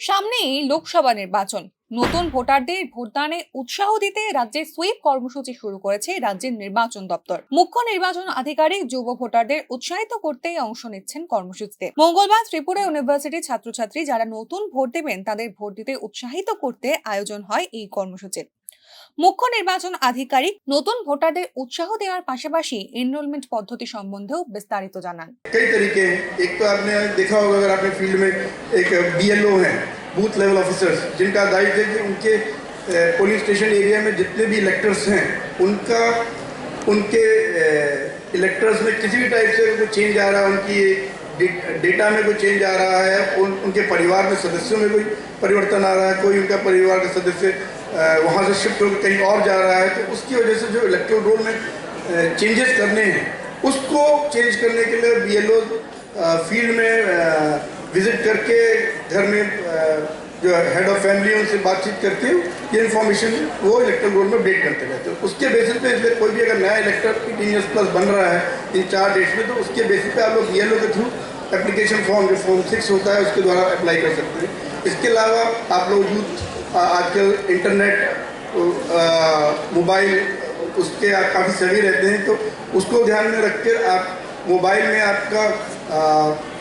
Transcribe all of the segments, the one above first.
সামনেই লোকসভা নির্বাচন। নতুন ভোটারদের ভোটদানে উৎসাহ দিতে রাজ্যে সুইপ কর্মসূচি শুরু করেছে রাজ্যের নির্বাচন দপ্তর। মুখ্য নির্বাচন আধিকারিক যুব ভোটারদের উৎসাহিত করতে অংশ নিচ্ছেন কর্মসূচিতে। মঙ্গলবার ত্রিপুরা ইউনিভার্সিটির ছাত্রছাত্রী যারা নতুন ভোট দেবেন তাদের ভোট দিতে উৎসাহিত করতে আয়োজন হয় এই কর্মসূচির। মুখ্য নির্বাচন আধিকারিক নতুন ভোটারদের উৎসাহ দেওয়ার পাশাপাশি এনরোলমেন্ট পদ্ধতি সম্বন্ধেও বিস্তারিত জানান। कई तरीके हैं। एक तो आपने देखा होगा, अगर आपने फील्ड में एक BLO हैं, बूथ लेवल ऑफिसर्स, जिनका दायित्व है कि उनके पोलिंग स्टेशन एरिया में जितने भी इलेक्टर्स हैं उनके इलेक्टर्स में किसी भी टाइप से कोई चेंज आ रहा है, उनकी डेटा में कोई चेंज आ रहा है, उनके परिवार में सदस्यों में कोई परिवर्तन आ रहा है, कोई उनका परिवार के सदस्य वहाँ से शिफ्ट होकर कहीं और जा रहा है, तो उसकी वजह से जो इलेक्टोरल रोल में चेंजेस करने हैं उसको चेंज करने के लिए BLO फील्ड में विजिट करके घर में जो हेड ऑफ फैमिली है उनसे बातचीत करके ये इन्फॉर्मेशन वो इलेक्टोरल रोल में अपडेट करते रहते हैं। उसके बेसिस पे इसलिए कोई भी अगर नया इलेक्टर 18 ईयर्स प्लस बन रहा है इन 4 डेट्स में, तो उसके बेसिस पे आप लोग BLO के थ्रू एप्लीकेशन फॉर्म जो फॉर्म 6 होता है उसके द्वारा अप्लाई कर सकते हैं। इसके अलावा आप लोग यूथ आजकल इंटरनेट मोबाइल उसके आप काफ़ी सभी रहते हैं, तो उसको ध्यान में रखकर आप मोबाइल में आपका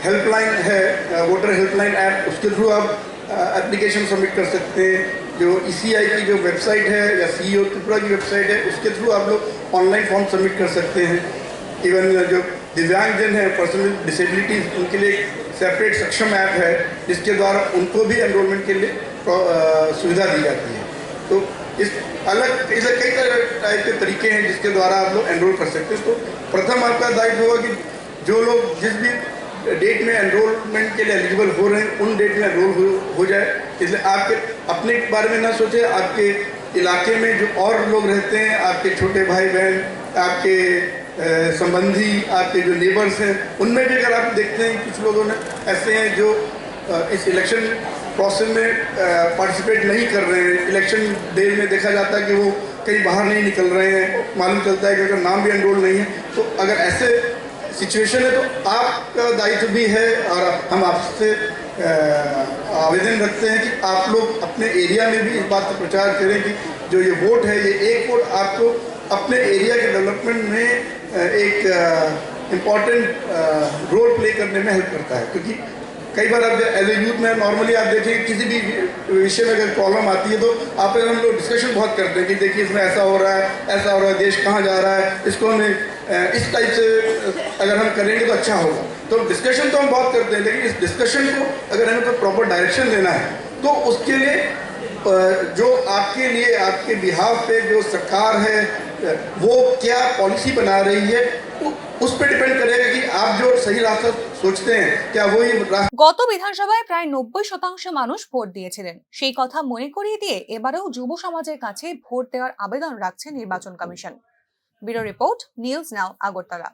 हेल्पलाइन है, वोटर हेल्पलाइन ऐप, उसके थ्रू आप एप्लीकेशन सबमिट कर सकते हैं। जो ECI की जो वेबसाइट है या CEO त्रिपुरा की वेबसाइट है उसके थ्रू आप लोग ऑनलाइन फॉर्म सबमिट कर सकते हैं। इवन जो दिव्यांगजन है, पर्सनल डिसेबिलिटीज, उनके लिए सेपरेट सक्षम ऐप है जिसके द्वारा उनको भी एनरोलमेंट के लिए सुविधा दी जाती है। तो इस ऐसे कई टाइप के तरीके हैं जिसके द्वारा आप लोग एनरोल कर सकते हैं। तो प्रथम आपका दायित्व होगा कि जो लोग जिस भी डेट में एनरोलमेंट के लिए एलिजिबल हो रहे हैं उन डेट में एनरोल हो जाए। इसलिए आपके अपने बारे में ना सोचें, आपके इलाके में जो और लोग रहते हैं, आपके छोटे भाई बहन, आपके संबंधी, आपके जो नेबर्स हैं, उनमें भी अगर आप देखते हैं कुछ लोगों ने ऐसे हैं जो इस इलेक्शन प्रोसेस में पार्टिसिपेट नहीं कर रहे हैं, इलेक्शन डे में देखा जाता है कि वो कहीं बाहर नहीं निकल रहे हैं, मालूम चलता है कि अगर नाम भी एनरोल नहीं है, तो अगर ऐसे सिचुएशन है तो आपका दायित्व भी है और हम आपसे आवेदन रखते हैं कि आप लोग अपने एरिया में भी इस बात का प्रचार करें कि जो ये वोट है, ये एक वोट आपको अपने एरिया के डेवलपमेंट में एक इम्पॉर्टेंट रोल प्ले करने में हेल्प करता है। क्योंकि कई बार आप एज ए यूथ में नॉर्मली आप देखें किसी भी विषय में अगर प्रॉब्लम आती है तो आप हम लोग डिस्कशन बहुत करते हैं कि देखिए इसमें ऐसा हो रहा है, ऐसा हो रहा है, देश कहाँ जा रहा है, इसको हमें इस टाइप से अगर हम करेंगे तो अच्छा होगा। तो डिस्कशन तो हम बहुत करते हैं, लेकिन इस डिस्कशन को अगर हमें कोई प्रॉपर डायरेक्शन देना है तो उसके लिए जो आपके लिए आपके बिहाफ पे जो सरकार है वो क्या पॉलिसी बना रही है उस पर डिपेंड करेगा कि आप जो सही रास्ता सोचते हैं क्या वही। গত বিধানসভায় প্রায় 90% মানুষ ভোট দিয়েছিলেন। সেই কথা মনে করিয়ে দিয়ে এবারেও যুব সমাজের কাছে ভোট দেওয়ার আবেদন রাখছে নির্বাচন commission. Bureau report, news now, Agartala.